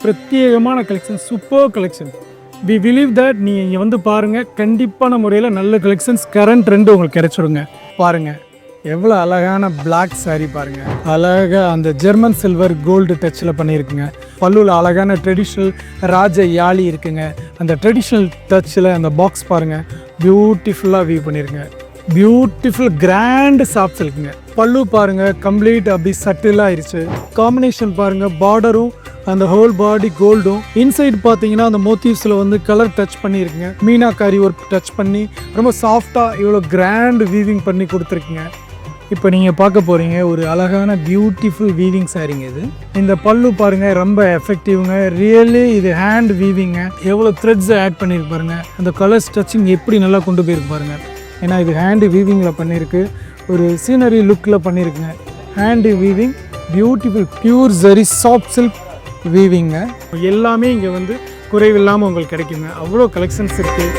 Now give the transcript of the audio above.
பிரத்யேகமான collection, super collection. We believe that நீங்கள் இங்கே வந்து பாருங்கள், கண்டிப்பான முறையில் நல்ல கலெக்ஷன்ஸ் கரண்ட் ட்ரெண்டு உங்களுக்கு கிடைச்சிடுங்க. பாருங்கள் எவ்வளோ அழகான பிளாக் சாரீ பாருங்கள், அழகாக அந்த ஜெர்மன் சில்வர் கோல்டு டச்சில் பண்ணியிருக்குங்க. பல்லுவில் அழகான ட்ரெடிஷ்னல் ராஜ யாழி இருக்குங்க. அந்த ட்ரெடிஷ்னல் டச்சில் அந்த பாக்ஸ் பாருங்கள், பியூட்டிஃபுல்லாக வியூ பண்ணியிருக்குங்க. பியூட்டிஃபுல் கிராண்ட் சாஃப்ட் சில்க்குங்க. பல்லு பாருங்கள் கம்ப்ளீட் அப்படி சட்டிலாக ஆயிடுச்சு. காம்பினேஷன் பாருங்கள், பார்டரும் அந்த ஹோல் பாடி கோல்டும். இன்சைட் பார்த்தீங்கன்னா அந்த மோட்டிவ்ஸில் வந்து கலர் டச் பண்ணியிருக்குங்க. மீனாக்காரி ஒர்க் டச் பண்ணி ரொம்ப சாஃப்டாக இவ்வளோ கிராண்ட் வீவிங் பண்ணி கொடுத்துருக்குங்க. இப்போ நீங்கள் பார்க்க போகிறீங்க ஒரு அழகான பியூட்டிஃபுல் வீவிங் சாரீங்க. இது இந்த பல்லு பாருங்கள் ரொம்ப எஃபெக்டிவ்ங்க. ரியலி இது ஹேண்ட் வீவிங்க. எவ்வளோ த்ரெட்ஸை ஆட் பண்ணியிருக்கு பாருங்கள். அந்த கலர்ஸ் டச்சிங் எப்படி நல்லா கொண்டு போயிருக்கு பாருங்கள். ஏன்னா இது ஹேண்டு வீவிங்கில் பண்ணியிருக்கு, ஒரு சீனரி லுக்கில் பண்ணியிருக்குங்க. Hand weaving, beautiful pure zari soft silk வீவிங்க. எல்லாமே இங்கே வந்து குறைவில்லாமல் உங்களுக்கு கிடைக்குங்க. அவ்வளோ கலெக்ஷன்ஸ் இருக்குது.